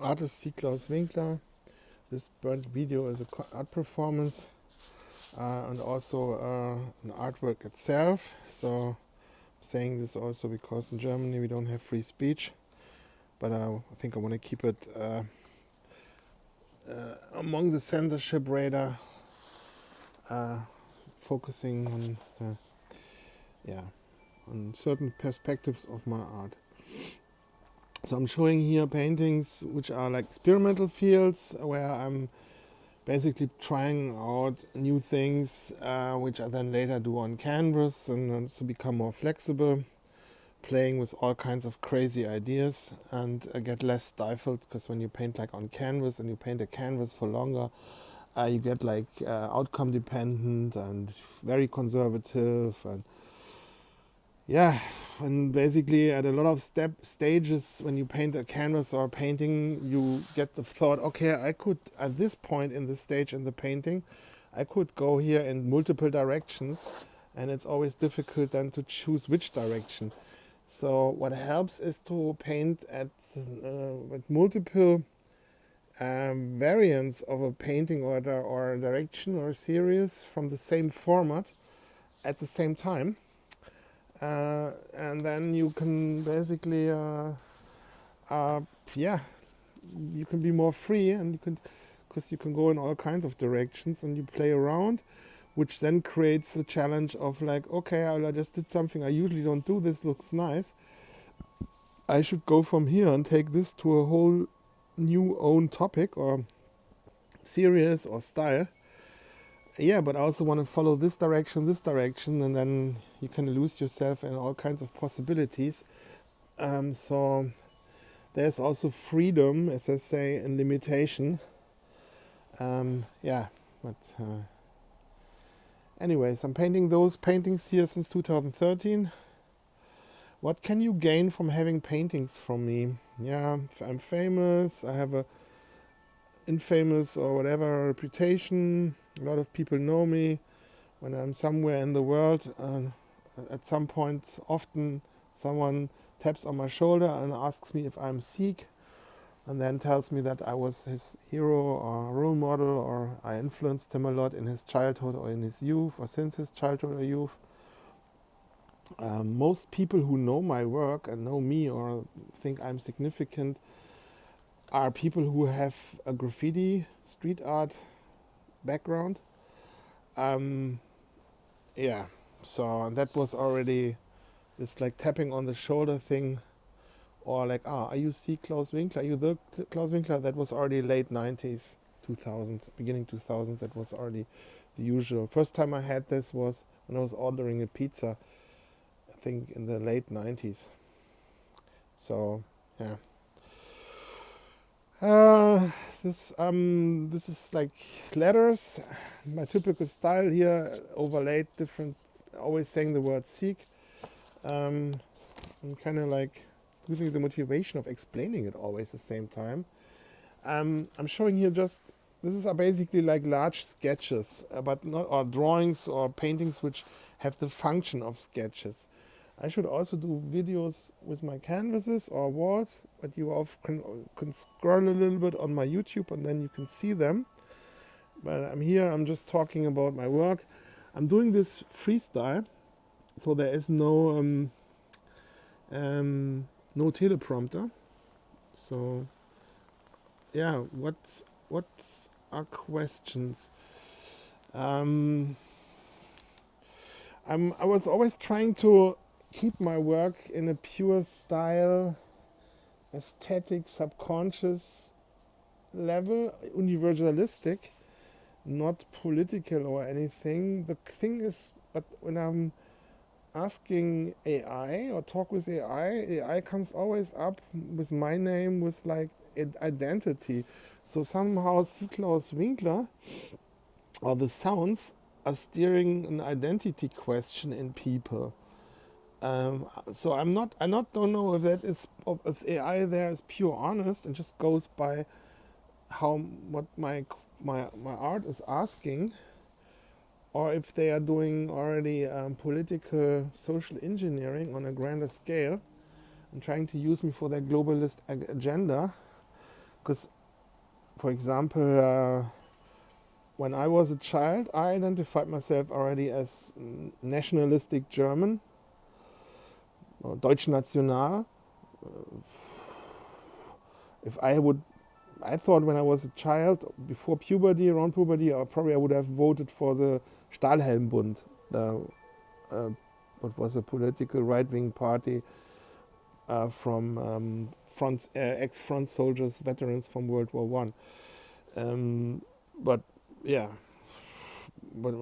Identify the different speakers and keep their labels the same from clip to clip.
Speaker 1: artist Seak Claus Winkler. This burnt video is a art performance and also an artwork itself. So I'm saying this also because in Germany we don't have free speech, but I think I want to keep it among the censorship radar, focusing on on certain perspectives of my art. So I'm showing here paintings which are like experimental fields where I'm basically trying out new things which I then later do on canvas and to become more flexible, playing with all kinds of crazy ideas and get less stifled, because when you paint like on canvas and you paint a canvas for longer, you get like outcome dependent and very conservative and and basically at a lot of stages when you paint a canvas or a painting, you get the thought, okay, I could at this point in the stage in the painting, I could go here in multiple directions, and it's always difficult then to choose which direction. So what helps is to paint at with multiple variants of a painting or a direction or a series from the same format at the same time. And then you can basically, you can be more free, and because you can go in all kinds of directions and you play around, which then creates the challenge of like, okay, I just did something I usually don't do. This looks nice. I should go from here and take this to a whole new own topic or series or style. But I also want to follow this direction, and then you can lose yourself in all kinds of possibilities. So there's also freedom, as I say, and limitation. But anyways, I'm painting those paintings here since 2013. What can you gain from having paintings from me? Yeah, I'm famous, I have a infamous or whatever reputation. A lot of people know me. When I'm somewhere in the world, at some point, often someone taps on my shoulder and asks me if I'm Seak, and then tells me that I was his hero or role model, or I influenced him a lot in his childhood or in his youth, or since his childhood or youth. Most people who know my work and know me or think I'm significant are people who have a graffiti, street art background. So that was already this like tapping on the shoulder thing, or like, are you see Claus Winkler? Are you the Claus Winkler? That was already late 90s, 2000s, beginning 2000s. That was already the usual. First time I had this was when I was ordering a pizza, I think in the late 90s. So, yeah. This is like letters, my typical style here, overlaid different, always saying the word Seek. I'm kind of like losing the motivation of explaining it always at the same time. I'm showing here this is basically like large sketches, but not or drawings or paintings which have the function of sketches. I should also do videos with my canvases or walls, but you can scroll a little bit on my YouTube and then you can see them. But I'm just talking about my work. I'm doing this freestyle, so there is no teleprompter. So yeah, what are questions? I was always trying to keep my work in a pure style, aesthetic, subconscious level, universalistic, not political or anything. The thing is, but when I'm asking AI or talk with AI comes always up with my name, with like identity. So somehow C. Claus Winkler or the sounds are steering an identity question in people. So don't know if AI there is pure honest and just goes by what my art is asking, or if they are doing already political social engineering on a grander scale and trying to use me for their globalist agenda. Because, for example, when I was a child, I identified myself already as nationalistic German, or Deutschnational. If I thought when I was a child, before puberty, around puberty, I would have voted for the Stahlhelmbund, what was a political right-wing party from ex-front soldiers, veterans from World War One. But yeah, but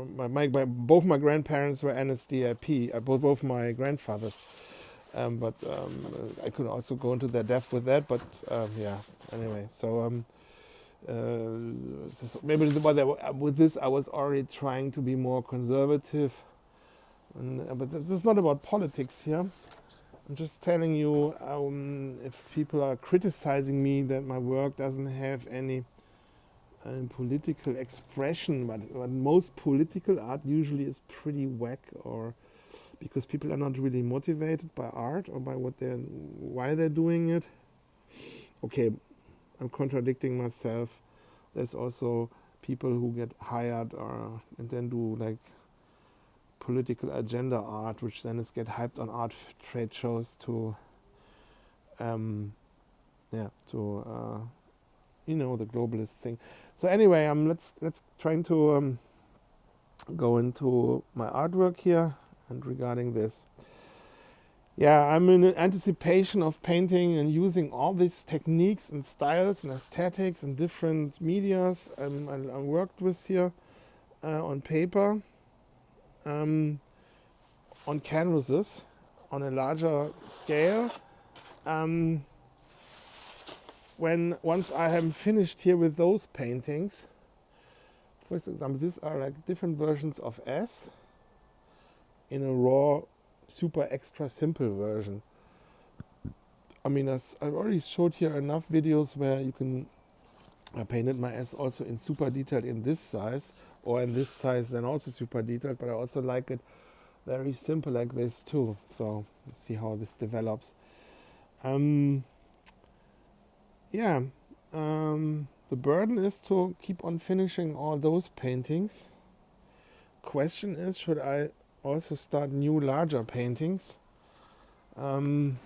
Speaker 1: both my grandparents were NSDAP, both my grandfathers. But I could also go into their depth with that. But yeah, anyway, so maybe with this I was already trying to be more conservative. But this is not about politics here. I'm just telling you, if people are criticizing me that my work doesn't have any political expression, but most political art usually is pretty whack, or because people are not really motivated by art or by why they're doing it. Okay, I'm contradicting myself. There's also people who get hired and then do like political agenda art, which then is get hyped on art trade shows to the globalist thing. So anyway, let's trying to go into my artwork here. And regarding this, I'm in anticipation of painting and using all these techniques and styles and aesthetics and different medias I worked with here on paper, on canvases, on a larger scale. Once I am finished here with those paintings, for example, these are like different versions of S in a raw, super extra simple version. I mean, as I already showed here enough videos where I painted my S also in super detailed in this size, or in this size then also super detailed, but I also like it very simple like this too. So you see how this develops. The burden is to keep on finishing all those paintings. Question is, should I also start new larger paintings? Then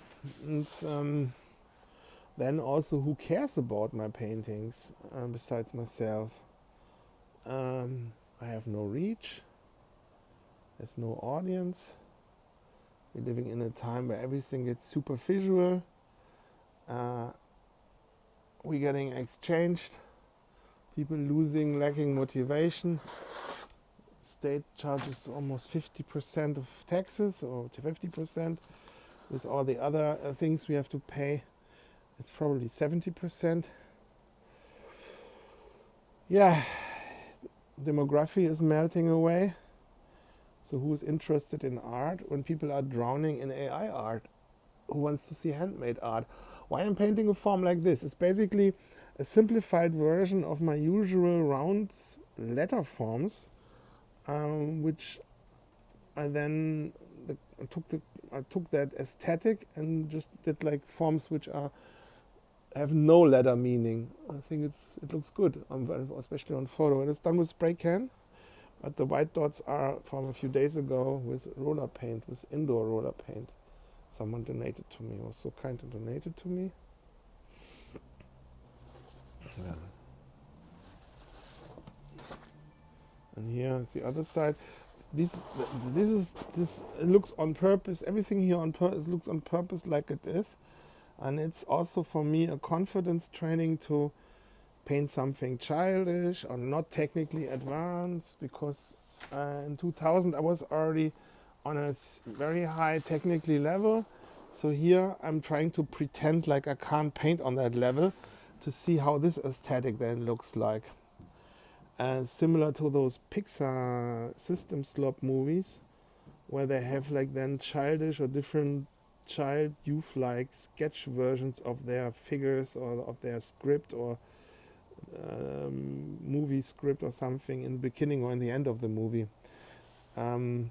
Speaker 1: also, who cares about my paintings besides myself? I have no reach. There's no audience. We're living in a time where everything gets super visual. We're getting exchanged. People lacking motivation. State charges almost 50% of taxes, or 50%. With all the other things we have to pay, it's probably 70%. Yeah, demography is melting away. So who's interested in art when people are drowning in AI art? Who wants to see handmade art? Why I'm painting a form like this? It's basically a simplified version of my usual round letter forms, which I then I took that aesthetic and just did like forms which have no letter meaning. I think it looks good, especially on photo. And it's done with spray can, but the white dots are from a few days ago with roller paint, with indoor roller paint. Someone donated to me, was so kind and donated to me. Yeah. And here is the other side. This it looks on purpose. Everything here on purpose looks on purpose like it is, and it's also for me a confidence training to paint something childish or not technically advanced, because in 2000 I was already on a very high technically level. So here I'm trying to pretend like I can't paint on that level to see how this aesthetic then looks like. Similar to those Pixar System Slop movies, where they have like then childish or different youth-like sketch versions of their figures or of their script or movie script or something in the beginning or in the end of the movie. And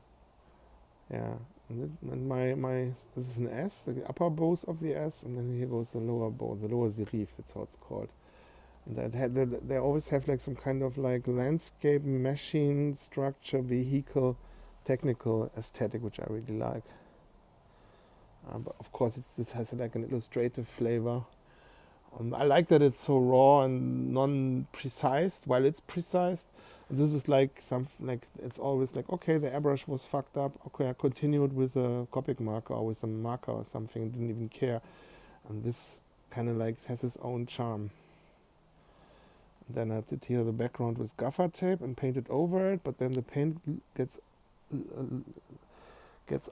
Speaker 1: this is an S, the upper bows of the S, and then here goes the lower bow, the lower serif, that's how it's called. And they always have like some kind of like landscape, machine, structure, vehicle, technical aesthetic, which I really like. But of course, this has like an illustrative flavor. I like that it's so raw and non-precise, while it's precise. This is like it's always like, okay, the airbrush was fucked up. Okay, I continued with a Copic marker or with a marker or something. Didn't even care. And this kind of like has its own charm. And then I did here the background with gaffer tape and painted over it, but then the paint gets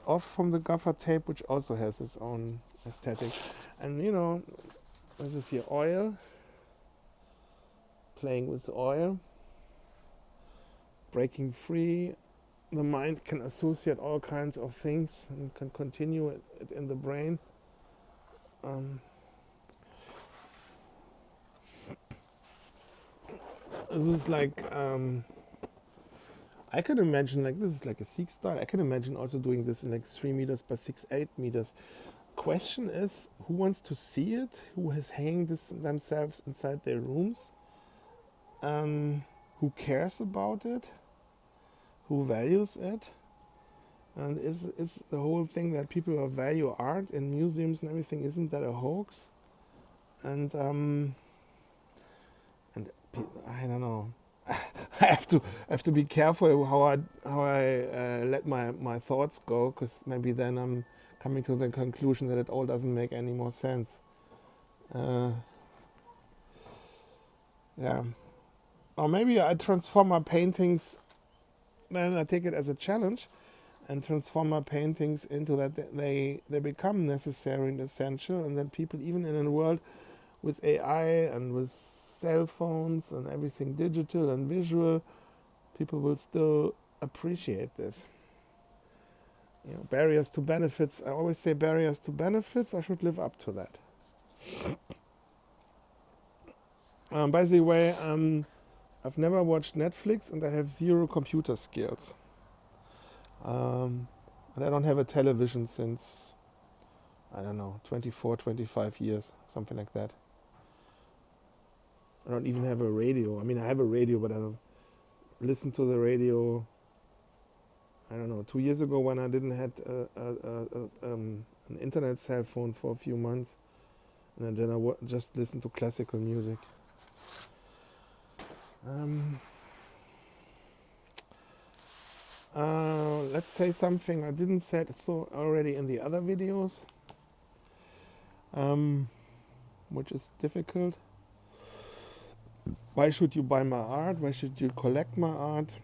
Speaker 1: off from the gaffer tape, which also has its own aesthetic. And this is here oil, playing with the oil, breaking free. The mind can associate all kinds of things and can continue it in the brain. This is like, I can imagine like this is like a Seak style. I can imagine also doing this in like 3 meters by 8 meters. Question is, who wants to see it? Who has hanging this themselves inside their rooms? Who cares about it? Who values it? And is the whole thing that people value art in museums and everything, isn't that a hoax? And I don't know. I have to be careful how I let my thoughts go, because maybe then I'm coming to the conclusion that it all doesn't make any more sense. Yeah. Or maybe I transform my paintings, then I take it as a challenge and transform my paintings into that they become necessary and essential, and that people, even in a world with AI and with cell phones and everything digital and visual, people will still appreciate this. Barriers to benefits. I always say barriers to benefits. I should live up to that. By the way, I've never watched Netflix and I have 0 computer skills. And I don't have a television since, 24, 25 years, something like that. I don't even have a radio. I mean, I have a radio, but I don't listen to the radio. 2 years ago when I didn't have an internet cell phone for a few months, and then I just listened to classical music. Let's say something I didn't say it so already in the other videos, which is difficult. Why should you buy my art? Why should you collect my art?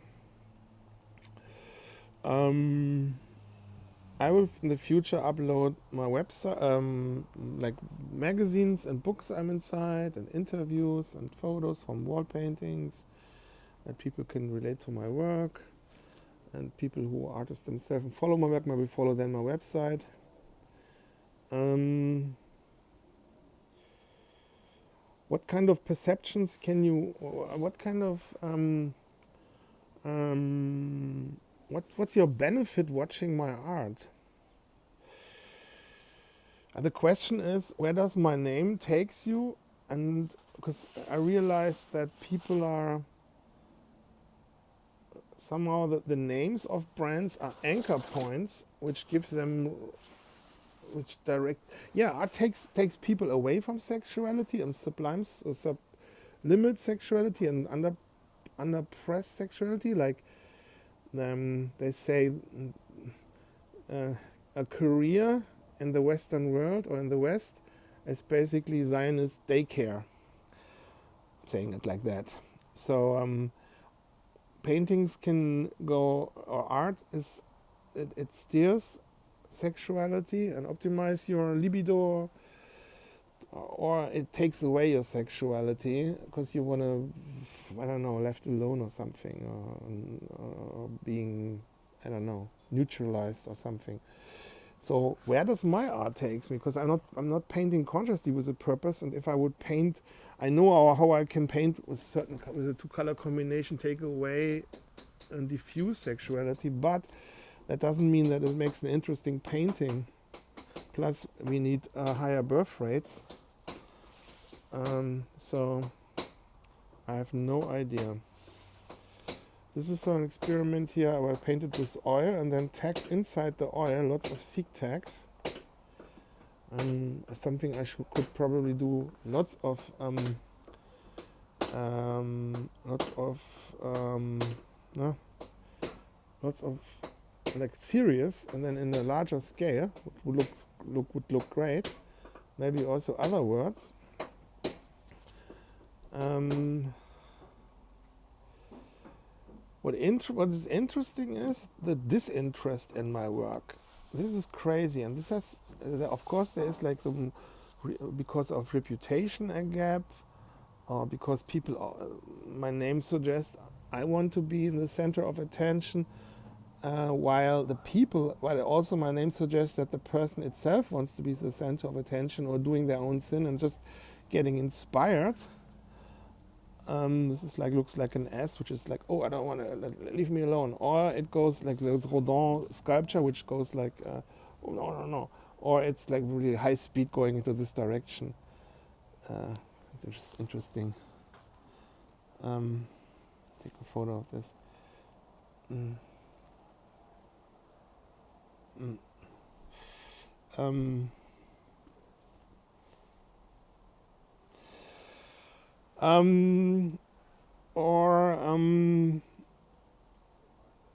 Speaker 1: I will in the future upload my website, like magazines and books I'm inside, and interviews and photos from wall paintings, that people can relate to my work, and people who are artists themselves and follow my work maybe follow then my website. What kind of perceptions can you? What kind of what's your benefit watching my art? The question is, where does my name takes you? And because I realize that people are somehow the names of brands are anchor points, which gives them, which direct. Yeah, art takes people away from sexuality and sublimes or limit sexuality and underpress sexuality, like. They say a career in the Western world or in the West is basically Zionist daycare, saying it like that. So paintings can go, or art is, it steers sexuality and optimize your libido, or it takes away your sexuality because you want to, left alone or something, or being, neutralized or something. So where does my art takes me? Because I'm not painting consciously with a purpose. And if I would paint, I know how I can paint with a 2-color combination, take away and diffuse sexuality, but that doesn't mean that it makes an interesting painting. Plus, we need higher birth rates. So I have no idea. This is an experiment here where I painted with oil and then tagged inside the oil lots of Seak tags. Something I could probably do lots of like serious, and then in a larger scale would look great. Maybe also other words. What is interesting is the disinterest in my work. This is crazy, and this has, of course, there is like because of reputation a gap, or because people, my name suggests I want to be in the center of attention, while also my name suggests that the person itself wants to be the center of attention or doing their own thing and just getting inspired. This is looks like an S, which is like, oh, I don't want to, leave me alone. Or it goes like there's Rodin sculpture, which goes like, oh, no. Or it's like really high speed going into this direction. It's just interesting. Take a photo of this.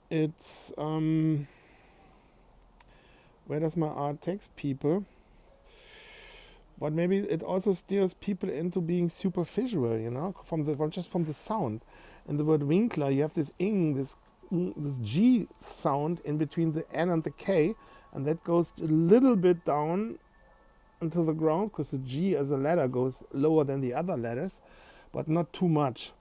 Speaker 1: It's where does my art takes people, but maybe it also steers people into being superficial, from the sound. In the word Winkler, you have this this G sound in between the N and the K, and that goes a little bit down into the ground because the G as a letter goes lower than the other letters, but not too much.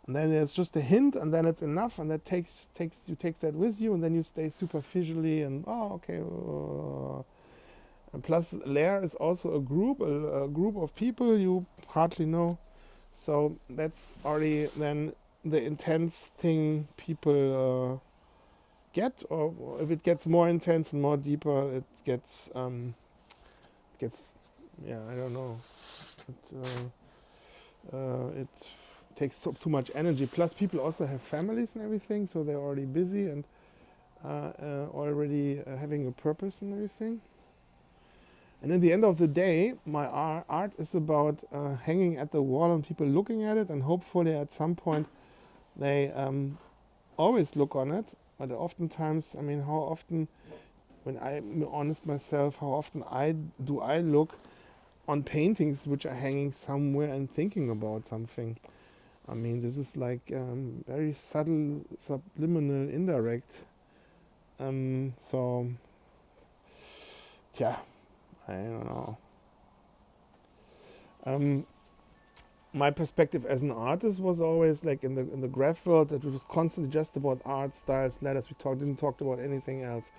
Speaker 1: And then there's just a hint, and then it's enough, and that takes that with you, and then you stay superficially and okay. And plus, layer is also a group of people you hardly know, so that's already then the intense thing people get, or if it gets more intense and more deeper, it gets I don't know. It takes too much energy. Plus, people also have families and everything, so they're already busy and already having a purpose and everything. And in the end of the day, my art is about hanging at the wall and people looking at it, and hopefully at some point they always look on it. But oftentimes, how often, when I'm honest myself, how often I look on paintings which are hanging somewhere and thinking about something. This is like very subtle, subliminal, indirect. So, I don't know. My perspective as an artist was always like in the graph world, that it was constantly just about art, styles, letters. We didn't talk about anything else.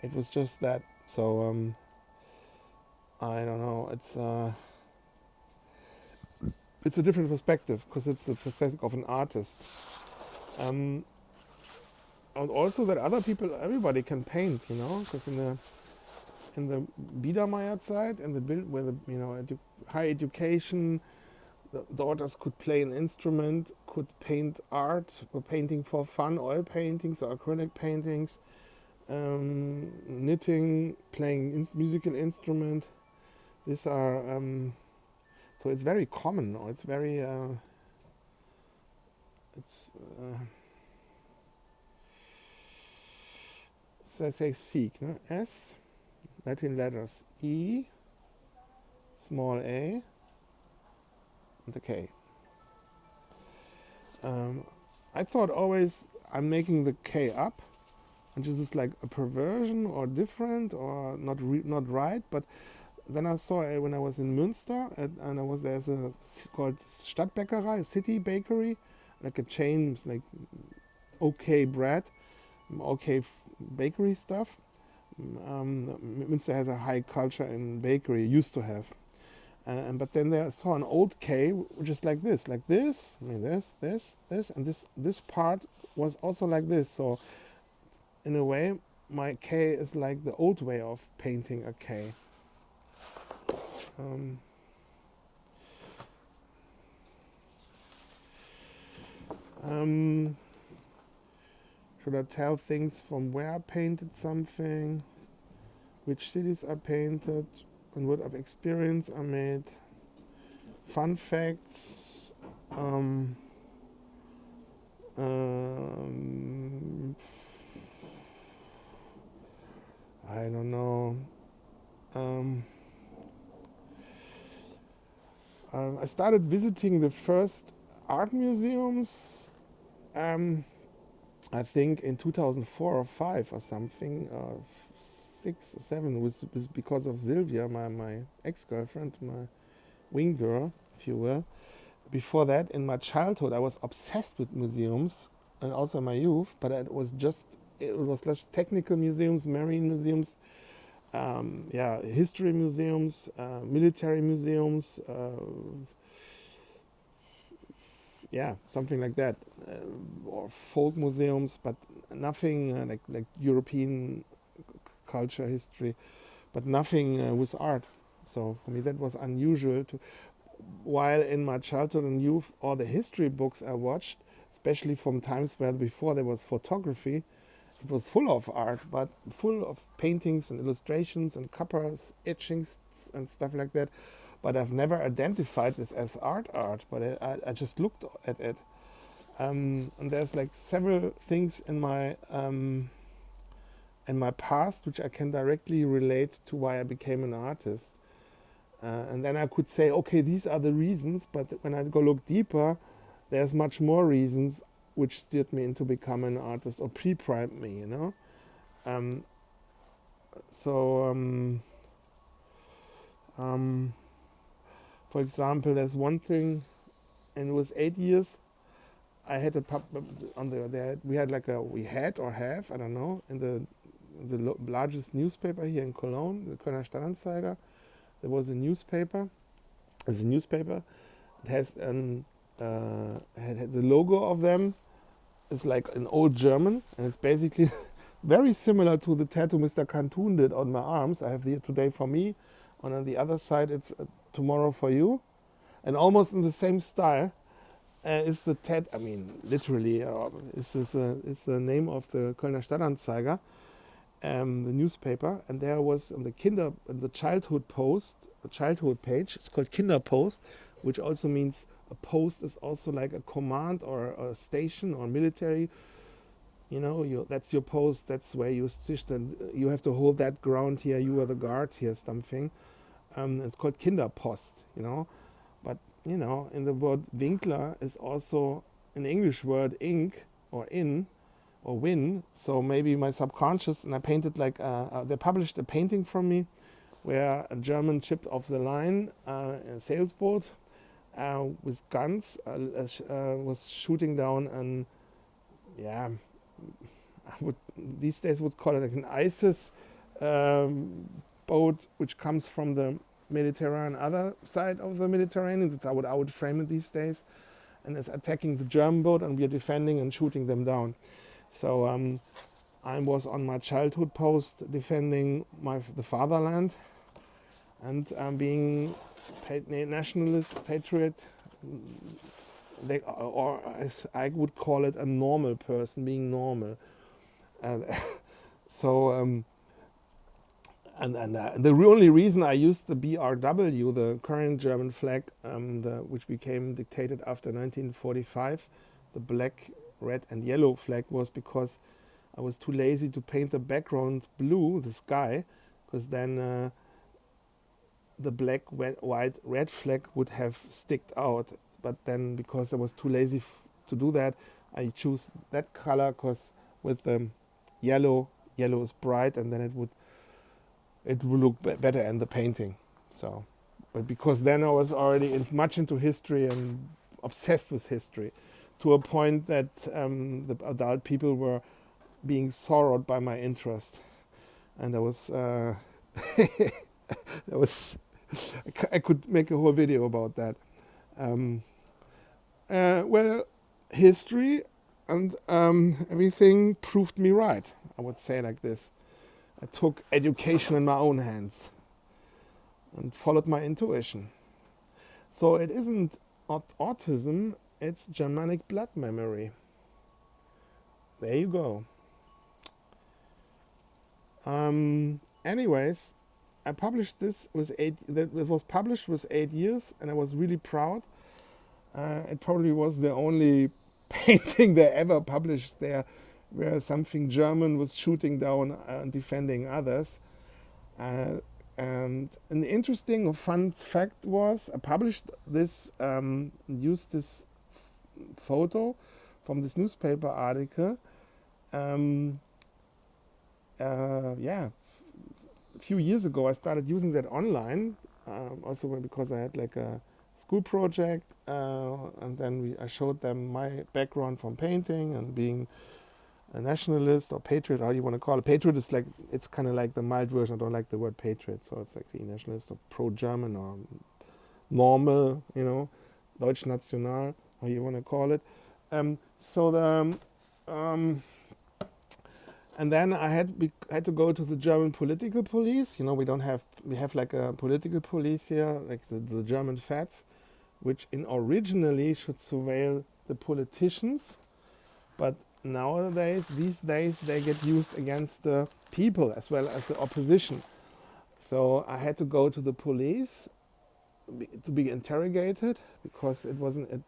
Speaker 1: It was just that. So I don't know. It's a different perspective because it's the perspective of an artist. And also that everybody can paint, because in the Biedermeier side, and the build where the high education, the daughters could play an instrument, could paint art, or painting for fun, oil paintings or acrylic paintings, knitting, playing musical instrument. These are so it's very common, or it's very so I say Seak, no? S, Latin letters E, small a, and the K. I thought always I'm making the K up, which is like a perversion or different or not right, but then I saw when I was in Münster, and there's called Stadtbäckerei, a city bakery, like a chain, like okay bread, okay bakery stuff. Münster has a high culture in bakery, used to have. But then I saw an old K, which is like this, this, and this part was also like this. So in a way, my K is like the old way of painting a K. Should I tell things from where I painted something, which cities I painted, and what of experience I made, fun facts, I don't know. I started visiting the first art museums, I think in 2004 or 5 or something, 6 or 7, was because of Sylvia, my ex-girlfriend, my wing girl, if you will. Before that, in my childhood, I was obsessed with museums, and also in my youth, but it was just technical museums, marine museums, history museums, military museums, something like that, or folk museums, but nothing like European culture, history, but nothing with art. So for me, that was unusual. While in my childhood and youth, all the history books I watched, especially from times where before there was photography, it was full of art, but full of paintings and illustrations and coppers, etchings and stuff like that. But I've never identified this as art, but I just looked at it. And there's like several things in my past which I can directly relate to why I became an artist. And then I could say, okay, these are the reasons, but when I go look deeper, there's much more reasons which steered me into becoming an artist or pre-primed me, you know? For example, there's one thing, and it was 8 years, I had we had or have, I don't know, in the largest newspaper here in Cologne, the Kölner Stadtanzeiger. There was a newspaper. It's a newspaper. It has had the logo of them. It's like an old German, and it's basically very similar to the tattoo Mr. Cantun did on my arms. I have the Today for Me, and on the other side it's Tomorrow for You, and almost in the same style. It's the literally, it's the name of the Kölner Stadtanzeiger, the newspaper, and there was on the childhood page. It's called Kinderpost, which also means a post is also like a command or a station or military. You know, that's your post. That's where you sit, and you have to hold that ground here. You are the guard here, something. It's called Kinderpost. You know, but you know, in the word Winkler is also an English word, ink or in or win. So maybe my subconscious, and I painted they published a painting from me where a German ship off the line, a sailboat with guns, was shooting down these days would call it like an ISIS boat, which comes from the Mediterranean, other side of the Mediterranean. That's how I would frame it these days. And it's attacking the German boat, and we are defending and shooting them down. So I was on my childhood post defending the fatherland, and being nationalist, patriot, or as I would call it, a normal person, being normal. And the only reason I used the BRW, the current German flag, which became dictated after 1945, the black, red and yellow flag, was because I was too lazy to paint the background blue, the sky, because then the black, white, red flag would have sticked out. But then, because I was too lazy to do that, I choose that color, because with the yellow is bright, and then it would look better in the painting. So, but because then I was already much into history and obsessed with history, to a point that the adult people were being sorrowed by my interest, and I could make a whole video about that. History and everything proved me right, I would say like this. I took education in my own hands and followed my intuition. So it isn't autism, it's Germanic blood memory. there you go. Anyways, I published this with it was published with 8 years, and I was really proud. It probably was the only painting they ever published there where something German was shooting down and defending others. Uh, and an interesting or fun fact was I published this, used this photo from this newspaper article. Um, yeah, a few years ago I started using that online, also because I had like a school project, and then I showed them my background from painting and being a nationalist or patriot, how you want to call it. Patriot is like, it's kind of like the mild version. I don't like the word patriot, so it's like the nationalist or pro-German or normal, Deutsch National, how you want to call it. So the and then I had to go to the German political police. We have like a political police here, like the German Feds, which originally should surveil the politicians, but these days, they get used against the people as well as the opposition. So I had to go to the police to be interrogated because it wasn't.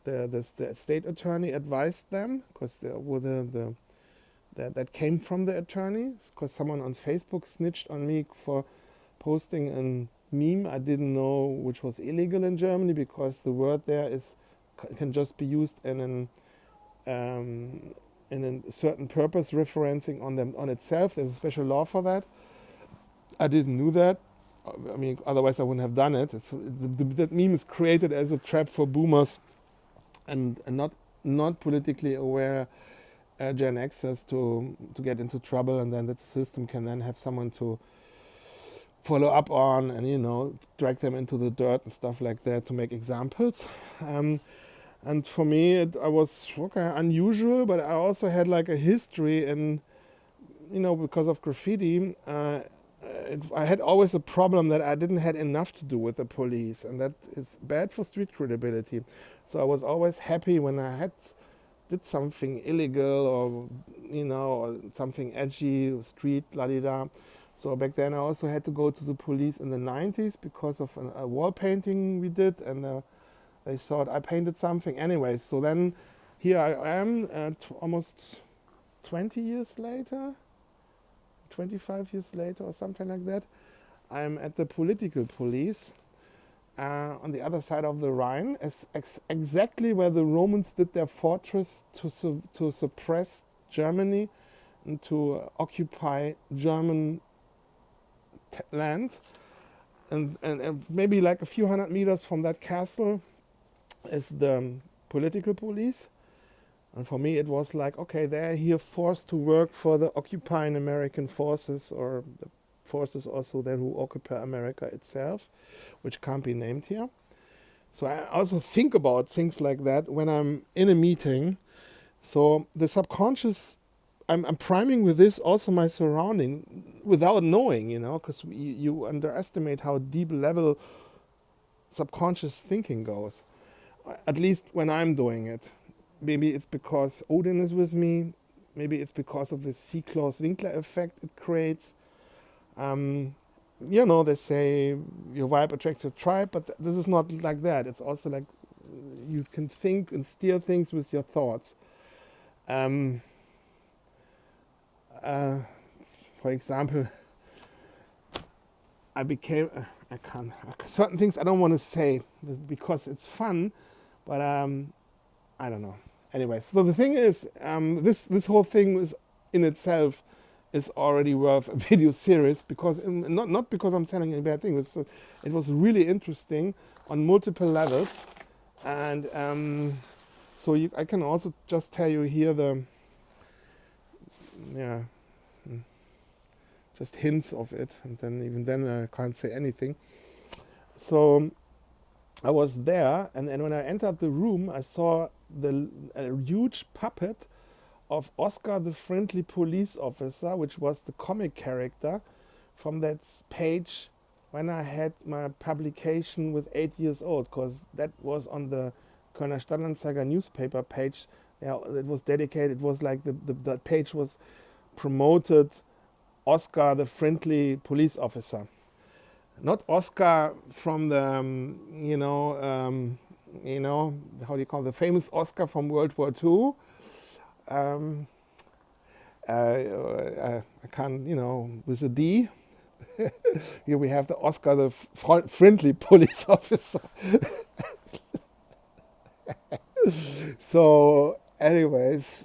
Speaker 1: The state attorney advised them because that came from the attorney, because someone on Facebook snitched on me for posting a meme I didn't know, which was illegal in Germany because the word there can just be used in a certain purpose, referencing on itself. There's a special law for that. I didn't know that. I mean, otherwise I wouldn't have done it. That meme is created as a trap for boomers and not politically aware Gen Xers to get into trouble, and then that the system can then have someone to follow up on and drag them into the dirt and stuff like that to make examples. And for me, I was unusual, but I also had like a history in, because of graffiti. I had always a problem that I didn't have enough to do with the police, and that is bad for street credibility. So I was always happy when I did something illegal or something edgy, street, la-di-da. So back then I also had to go to the police in the 90s because of a wall painting we did, and they thought I painted something. Anyway, so then here I am almost 20 years later, 25 years later or something like that. I'm at the political police on the other side of the Rhine, exactly where the Romans did their fortress to suppress Germany and to occupy German land. And maybe like a few hundred meters from that castle is the political police. And for me it was like, okay, they're here forced to work for the occupying American forces, or the forces also then who occupy America itself, which can't be named here. So I also think about things like that when I'm in a meeting. So the subconscious, I'm priming with this also my surrounding without knowing, because you underestimate how deep level subconscious thinking goes, at least when I'm doing it. Maybe it's because Odin is with me. Maybe it's because of the Seak, Claus, Winkler effect it creates. They say your vibe attracts your tribe, but this is not like that. It's also like you can think and steer things with your thoughts. For example, certain things I don't want to say because it's fun, but I don't know. Anyway, so the thing is, this whole thing in itself is already worth a video series, because not because I'm saying any bad thing. It was really interesting on multiple levels, and I can also just tell you here just hints of it, and then I can't say anything. So I was there, and when I entered the room, I saw a huge puppet of Oscar the Friendly Police Officer, which was the comic character from that page when I had my publication with 8 years old, because that was on the Kölner Stadtanzeiger newspaper page. Yeah, it was dedicated. It was like the page was promoted Oscar, the friendly police officer, not Oscar from the how do you call it? The famous Oscar from World War II. Um, I can't, with a D. Here we have the Oscar, the friendly police officer. So, anyways,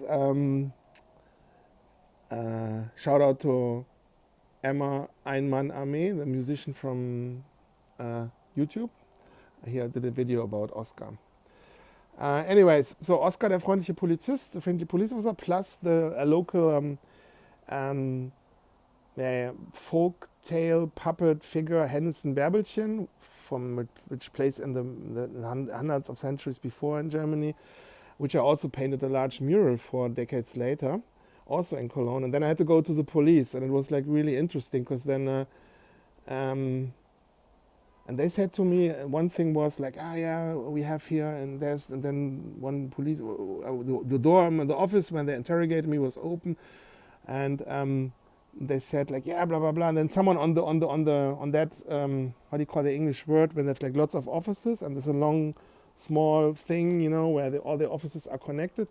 Speaker 1: shout out to Emma Einmann-Armee, the musician from YouTube. Here I did a video about Oscar. Anyways, so Oscar, der freundliche Polizist, the friendly police officer, plus the local folk tale puppet figure Henderson Bärbelchen, which plays in the hundreds of centuries before in Germany, which I also painted a large mural for decades later, also in Cologne. And then I had to go to the police, and it was like really interesting because then, and they said to me, one thing was like, yeah, we have here, and then one police, the door in the office when they interrogated me was open, and they said like, yeah, blah blah blah, and then someone on that how do you call the English word when there's like lots of offices and there's a long small thing, where all the offices are connected,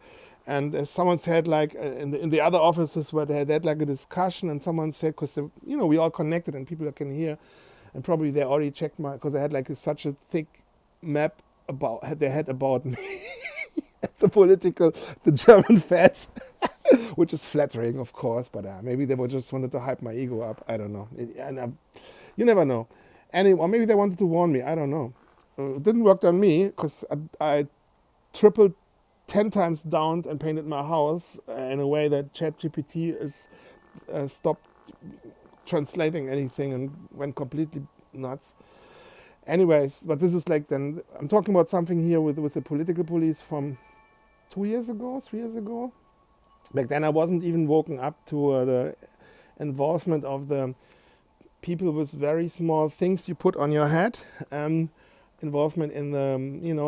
Speaker 1: and someone said like in the other offices where they had like a discussion, and someone said, because we all connected and people can hear, and probably they already checked because I had like such a thick map about me the German feds. Which is flattering, of course, but maybe they just wanted to hype my ego up. I don't know. You never know. Or maybe they wanted to warn me. I don't know. It didn't work on me because I tripled 10 times down and painted my house in a way that ChatGPT is stopped translating anything and went completely nuts. Anyways, but this is like then I'm talking about something here with the political police from 3 years ago. Back then I wasn't even woken up to the involvement of the people with very small things you put on your head. Involvement in the,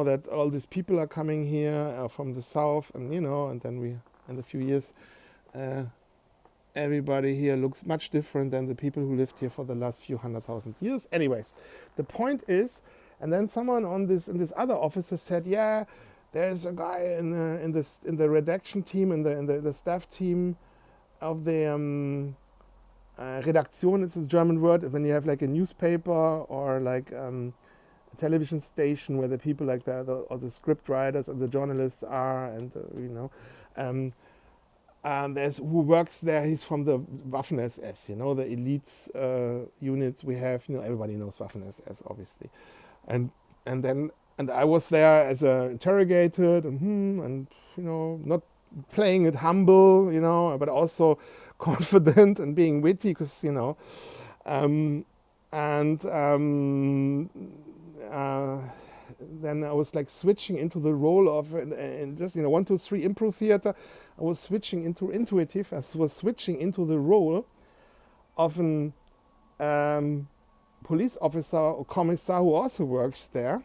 Speaker 1: that all these people are coming here from the south, and and then we, in a few years, everybody here looks much different than the people who lived here for the last few 100,000 years. Anyways, the point is, and then someone in this other officer said, yeah, there's a guy in the redaction team, in the staff team of the Redaktion. It's a German word when you have like a newspaper or like a television station where the people like that, or the script writers or the journalists are, and there's who works there. He's from the Waffen-SS, the elites units we have. Everybody knows Waffen-SS, obviously, and then. And I was there as interrogated, and not playing it humble, but also confident and being witty, because then I was like switching into the role of, and just 1, 2, 3 improv theater. I was switching into intuitive. I was switching into the role of an police officer or commissar who also works there.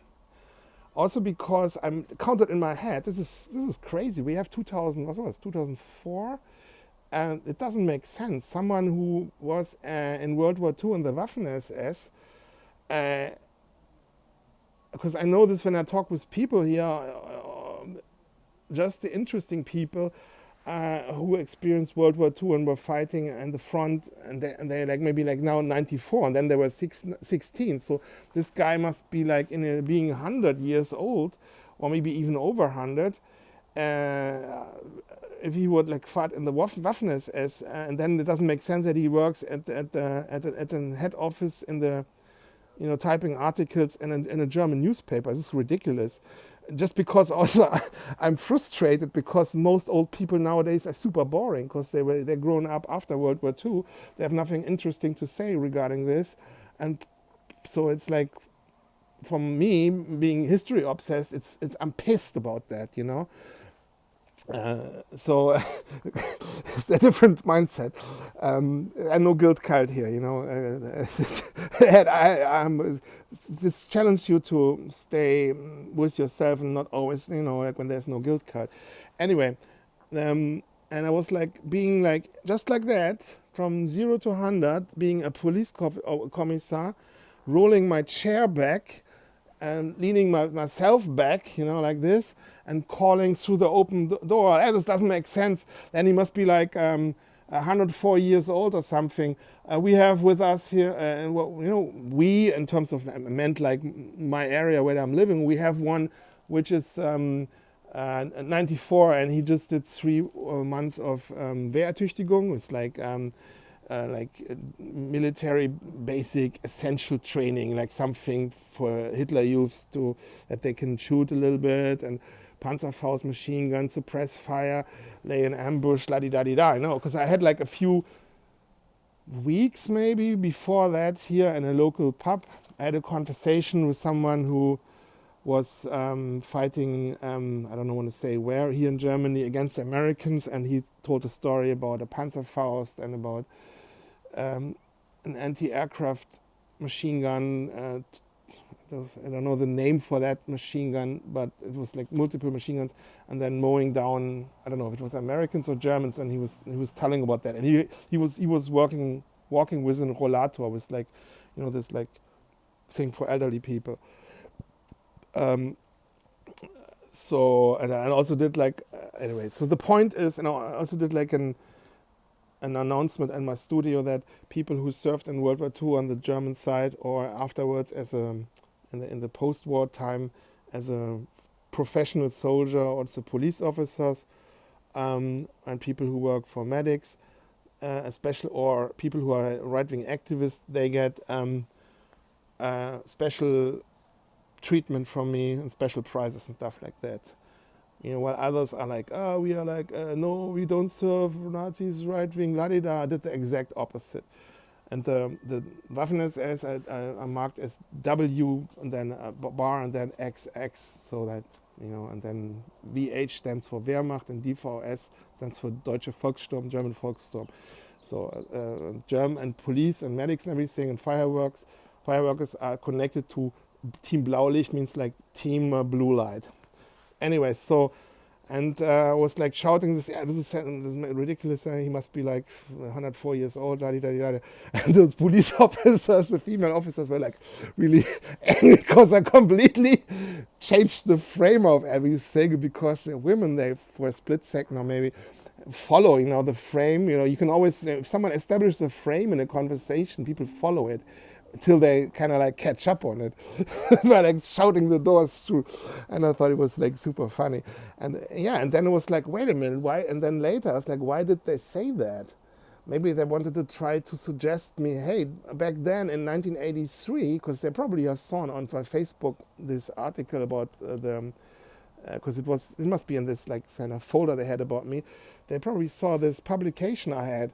Speaker 1: Also because I'm counted in my head, this is crazy. We have 2004, and it doesn't make sense. Someone who was in World War II in the Waffen-SS, because I know this when I talk with people here, just the interesting people who experienced World War II and were fighting in the front, and they're like maybe like now 94, and then they were 16. So this guy must be like being 100 years old, or maybe even over 100. If he would like fight in the Waffen-SS, and then it doesn't make sense that he works at the head office in the, typing articles in a German newspaper. This is ridiculous. Just because also I'm frustrated because most old people nowadays are super boring because they're grown up after World War II. They have nothing interesting to say regarding this, and so it's like, for me being history obsessed, I'm pissed about that, So it's a different mindset, and no guilt cult here, you know. And this challenge you to stay with yourself and not always, you know, like when there's no guilt cult. Anyway, and I was like being like just like that from 0 to 100, being a police commissar, rolling my chair back and leaning myself back, you know, like this, and calling through the open door. This doesn't make sense. Then he must be like 104 years old or something. We have with us here, well, you know, we, in terms of, I meant like my area where I'm living, we have one which is 94, and he just did 3 months of Wehrertüchtigung. It's like military basic essential training, like something for Hitler youths to that they can shoot a little bit, and Panzerfaust machine gun, suppress fire, lay an ambush, la di da di da. You know, because I had like a few weeks maybe before that here in a local pub. I had a conversation with someone who was fighting, I don't know want to say where, here in Germany against the Americans, and he told a story about a Panzerfaust and about an anti-aircraft machine gun. I don't know the name for that machine gun, but it was like multiple machine guns, and then mowing down, I don't know if it was Americans or Germans, and he was telling about that, and he was walking with a rollator, with like, you know, this like thing for elderly people. So and I also did like anyway. So the point is, you know, I also did like an announcement in my studio that people who served in World War II on the German side or afterwards as in the post-war time as a professional soldier or also police officers, and people who work for medics, especially, or people who are right-wing activists, they get special treatment from me and special prizes and stuff like that. You know, while others are like, oh, we are like, no, we don't serve Nazis, right wing, la di da. I did the exact opposite. And the Waffen-SS are marked as W and then a bar and then XX, so that, you know, and then VH stands for Wehrmacht and DVS stands for Deutsche Volkssturm, German Volkssturm. So German and police and medics and everything and fireworkers are connected to Team Blaulicht, means like Team Blue Light. Anyway, so, and I was like shouting this, yeah, this is ridiculous, he must be like 104 years old, da, da, da, da. And those police officers, the female officers, were like really angry because I completely changed the frame of everything, because the women, they, for a split second or maybe, follow, you know, the frame. You know, you can always, if someone establishes a frame in a conversation, people follow it till they kind of like catch up on it. By like shouting the doors through, and I thought it was like super funny. And yeah, and then it was like, wait a minute, why? And then later I was like, why did they say that? Maybe they wanted to try to suggest me, hey, back then in 1983, because they probably have saw on my Facebook this article about because it must be in this like kind of folder they had about me. They probably saw this publication I had.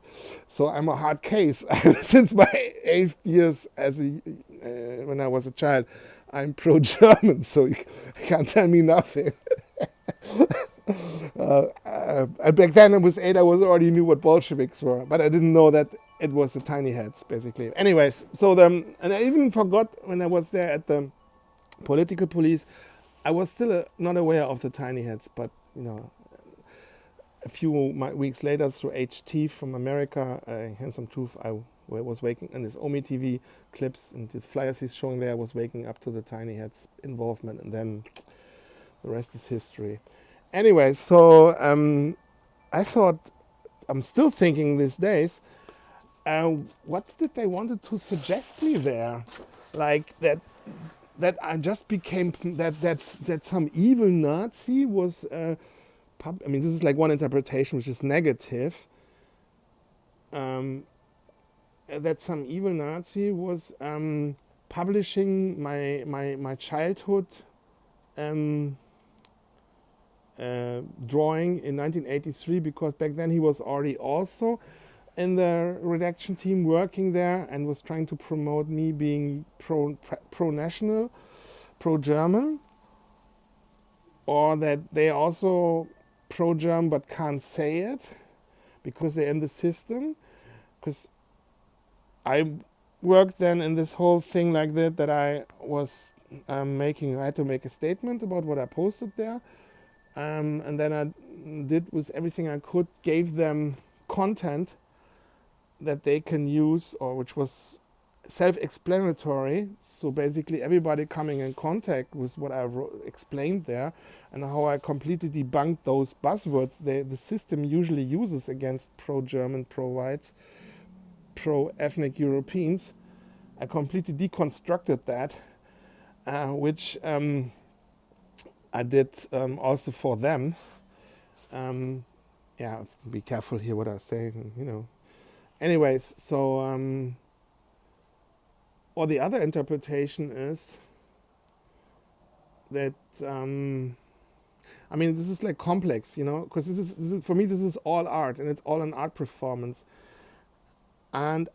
Speaker 1: So I'm a hard case. Since my 8th years when I was a child, I'm pro-German, so you can't tell me nothing. Back then I was 8, I already knew what Bolsheviks were, but I didn't know that it was the tiny heads, basically. Anyways, so and I even forgot when I was there at the political police, I was still not aware of the tiny heads, but, you know, a few weeks later through HT from America, Handsome Truth, I was waking, and this OMI TV clips and the flyers he's showing there, I was waking up to the tiny heads involvement, and then the rest is history. Anyway, so I thought, I'm still thinking these days, what did they wanted to suggest me there? Like that I just became, that some evil Nazi was, I mean, this is like one interpretation which is negative, that some evil Nazi was publishing my childhood drawing in 1983, because back then he was already also in the redaction team working there and was trying to promote me being pro-national, pro-German, or that they also pro-German but can't say it because they're in the system. Because I worked then in this whole thing like that I was I had to make a statement about what I posted there. And then I did with everything I could, gave them content that they can use, or which was self-explanatory. So basically everybody coming in contact with what I explained there and how I completely debunked those buzzwords the system usually uses against pro-German, pro-whites, pro-ethnic Europeans. I completely deconstructed that, which I did also for them. Be careful here what I say, Anyways, so, or the other interpretation is that, this is like complex, because this is, for me, this is all art, and it's all an art performance. And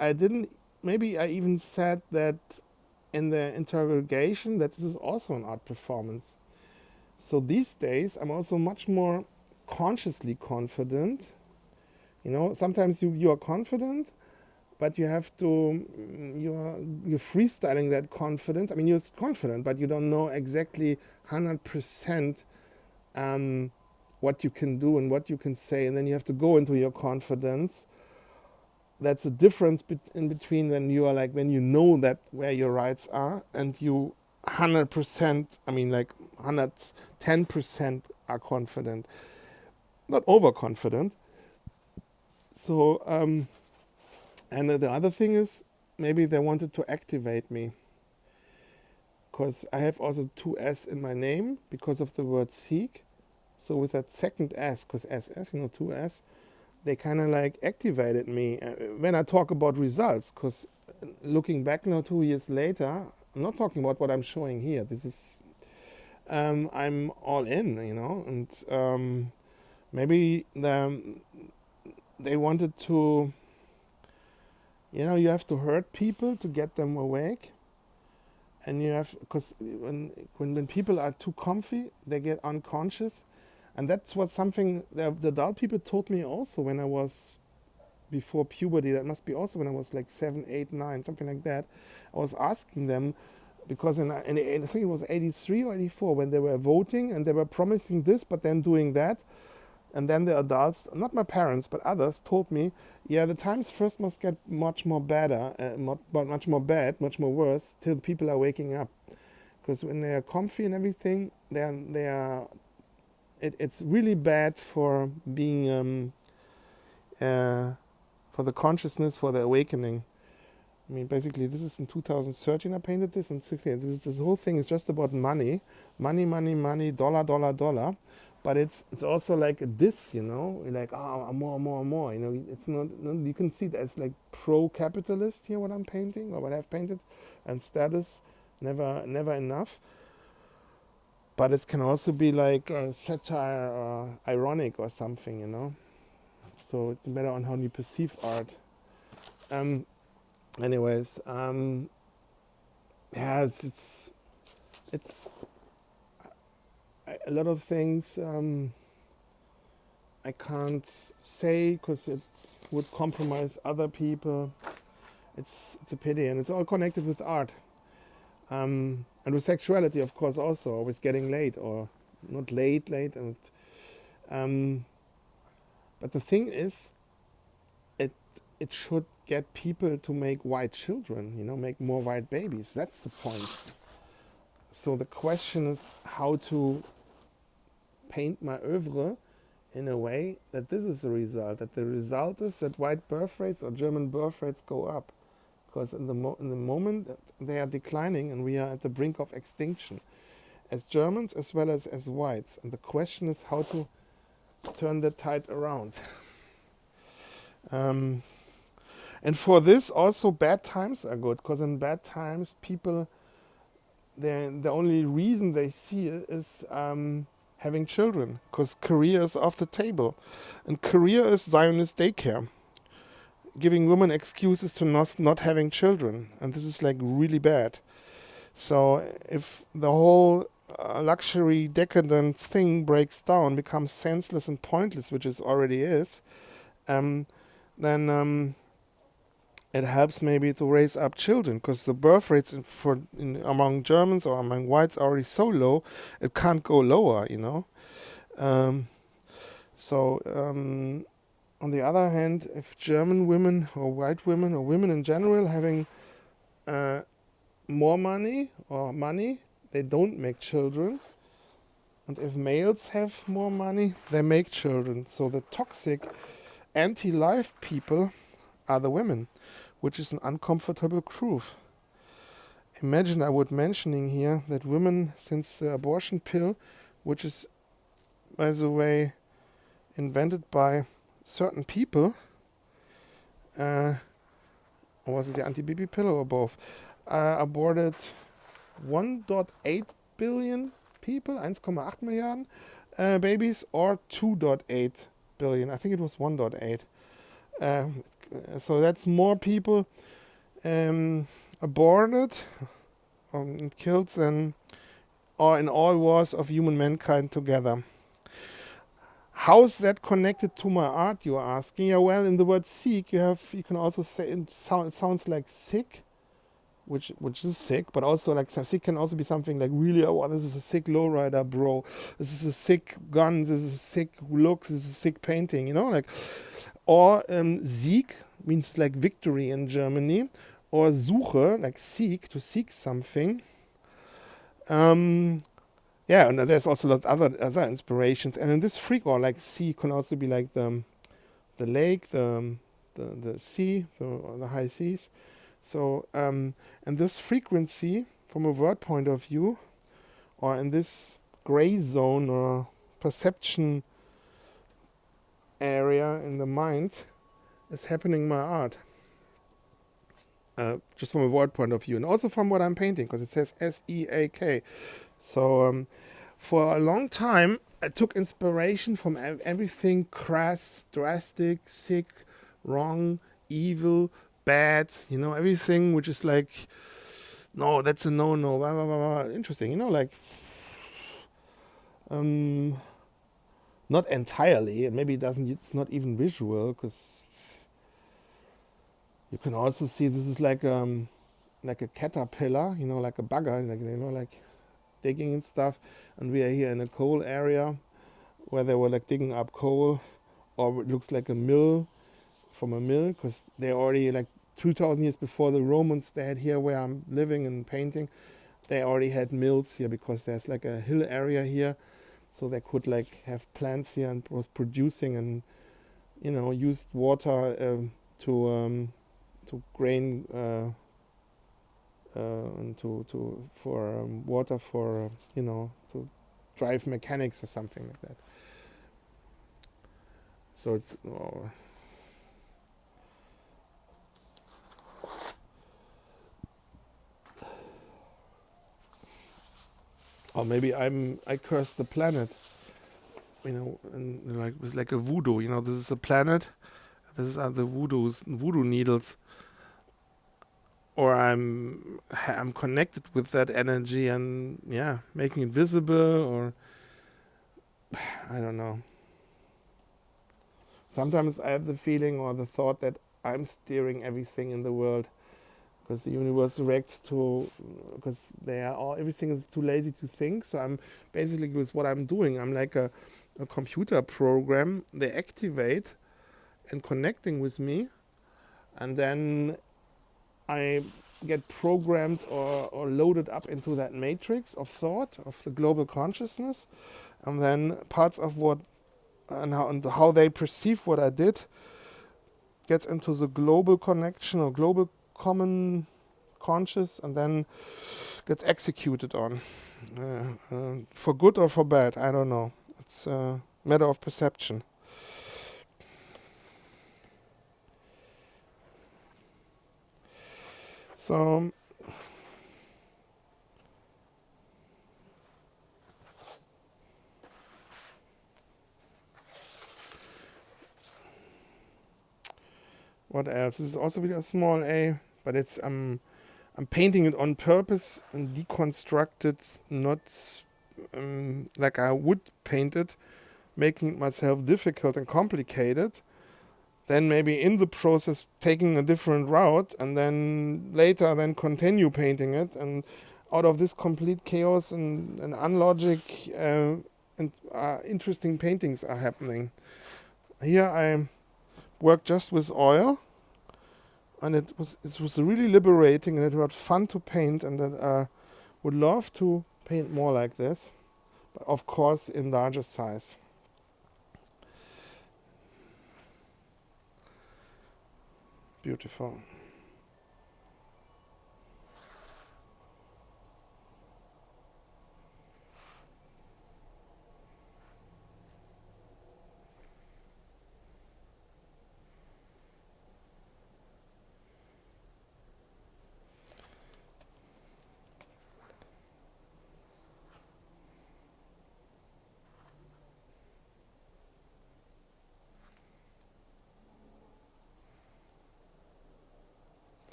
Speaker 1: maybe I even said that in the interrogation that this is also an art performance. So these days, I'm also much more consciously confident. Sometimes you are confident, but you have to, you're freestyling that confidence. You're confident, but you don't know exactly 100% what you can do and what you can say. And then you have to go into your confidence. That's a difference in between when you are like, when you know that where your rights are and you 100%, 110% are confident, not overconfident. So, and the other thing is, maybe they wanted to activate me, because I have also 2 S in my name because of the word Seak. So with that second S, because SS, 2 S, they kind of like activated me when I talk about results. Because looking back now 2 years later, I'm not talking about what I'm showing here. This is, I'm all in, and maybe they wanted to, you have to hurt people to get them awake. And you have, because when people are too comfy, they get unconscious. And that's what something the adult people told me also when I was before puberty. That must be also when I was like 7, 8, 9, something like that. I was asking them, because I think it was 83 or 84 when they were voting and they were promising this, but then doing that. And then the adults, not my parents, but others, told me, the times first must get much more better, much more bad, much more worse, till the people are waking up. Because when they are comfy and everything, it's really bad for being, for the consciousness, for the awakening. Basically, this is in 2013 I painted this, and 16. This whole thing is just about money, dollar, dollar, dollar. But it's also like a diss, like, more. It's not, you can see that as like pro-capitalist here, what I'm painting, or what I've painted, and status, never enough. But it can also be like satire or ironic or something, So it's better on how you perceive art. Anyways, it's a lot of things I can't say because it would compromise other people. It's a pity, and it's all connected with art. And with sexuality, of course, also, with getting laid, or not late, and but the thing is, it should get people to make white children, make more white babies. That's the point. So the question is how to paint my oeuvre in a way that this is the result, that the result is that white birth rates or German birth rates go up. Because in the moment they are declining and we are at the brink of extinction, as Germans as well as whites. And the question is how to turn the tide around. And for this also bad times are good, because in bad times people, the only reason they see it is having children, because career is off the table. And career is Zionist daycare, giving women excuses to not having children. And this is like really bad. So if the whole luxury decadent thing breaks down, becomes senseless and pointless, which it already is, um, then it helps maybe to raise up children, because the birth rates among Germans or among whites are already so low, it can't go lower, you know. Um, so on the other hand, if German women or white women or women in general having uh, more money or money, they don't make children. And if males have more money, they make children. So the toxic anti-life people are the women, which is an uncomfortable truth. Imagine I would mentioning here that women, since the abortion pill, which is, by the way, invented by certain people, or was it the anti-baby pill or both, aborted 1.8 billion people, 1,8 Milliarden babies, or 2.8 billion. I think it was 1.8. So that's more people aborted and killed than or in all wars of human mankind together. How's that connected to my art, you are asking? Yeah, well, in the word seek, you can also say it sounds like sick, which is sick, but also like sick can also be something like really, oh, this is a sick lowrider, bro. This is a sick gun. This is a sick look. This is a sick painting. You know, like, or Sieg means like victory in Germany, or Suche, like seek, to seek something. Yeah, and there's also a lot of other inspirations. And in this freak, or like sea, can also be like the lake, the sea, the high seas. So, and this frequency, from a word point of view, or in this gray zone or perception area in the mind, is happening in my art. Just from a word point of view, and also from what I'm painting, because it says SEAK. So, for a long time, I took inspiration from everything crass, drastic, sick, wrong, evil, bad, you know, everything which is like, no, that's a no-no, blah, blah, blah, blah. Interesting, you know, like, not entirely, and maybe it's not even visual, because you can also see this is like a caterpillar, you know, like a bugger, like, you know, like digging and stuff, and we are here in a coal area where they were like digging up coal, or it looks like a mill, from a mill, because they already like 2,000 years before the Romans, they had here where I'm living and painting, they already had mills here, because there's like a hill area here, so they could like have plants here and was producing, and you know, used water to grain and for water for you know, to drive mechanics or something like that. So it's or maybe I cursed the planet, you know, and like it's like a voodoo, you know, this is a planet, these are the voodoo needles, or I'm connected with that energy and yeah, making it visible, or I don't know. Sometimes I have the feeling or the thought that I'm steering everything in the world, because the universe reacts to, because everything is too lazy to think. So I'm basically, with what I'm doing, I'm like a computer program. They activate and connecting with me, and then I get programmed or loaded up into that matrix of thought of the global consciousness, and then parts of what and how they perceive what I did gets into the global connection or global common conscious, and then gets executed on for good or for bad. I don't know. It's a matter of perception. So what else? This is also with a small a, but it's I'm painting it on purpose and deconstructed, not like I would paint it, making it myself difficult and complicated, then maybe in the process taking a different route, and then later then continue painting it, and out of this complete chaos and unlogic and interesting paintings are happening. Here I work just with oil, and it was really liberating, and it was fun to paint, and that I would love to paint more like this, but of course in larger size. Beautiful.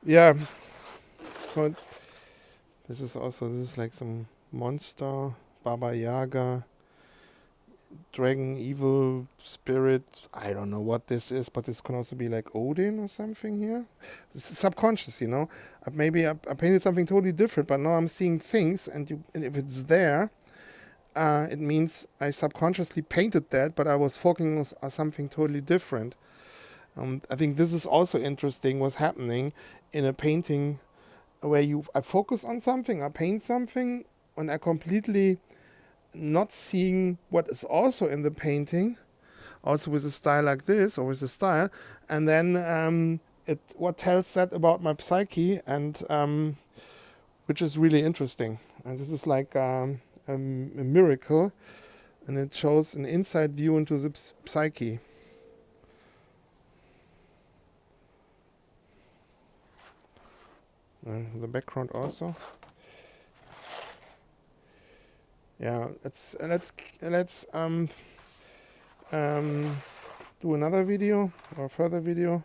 Speaker 1: Yeah, so this is like some monster, Baba Yaga, dragon, evil spirit. I don't know what this is, but this can also be like Odin or something here. It's subconscious, you know. Maybe I painted something totally different, but now I'm seeing things, and if it's there, it means I subconsciously painted that, but I was focusing on something totally different. I think this is also interesting what's happening in a painting where I focus on something, I paint something, and I completely not seeing what is also in the painting, also with a style like this or with a style, and then what tells that about my psyche, and which is really interesting. And this is like a miracle, and it shows an inside view into the psyche. The background also. Yeah, let's do another video or further video.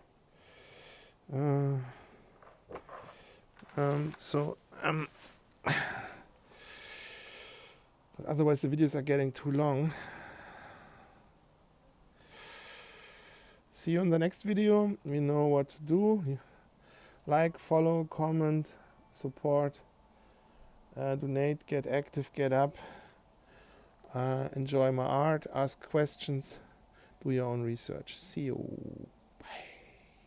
Speaker 1: Otherwise the videos are getting too long. See you in the next video. You know what to do. Like, follow, comment, support, donate, get active, get up, enjoy my art, ask questions, do your own research. See you.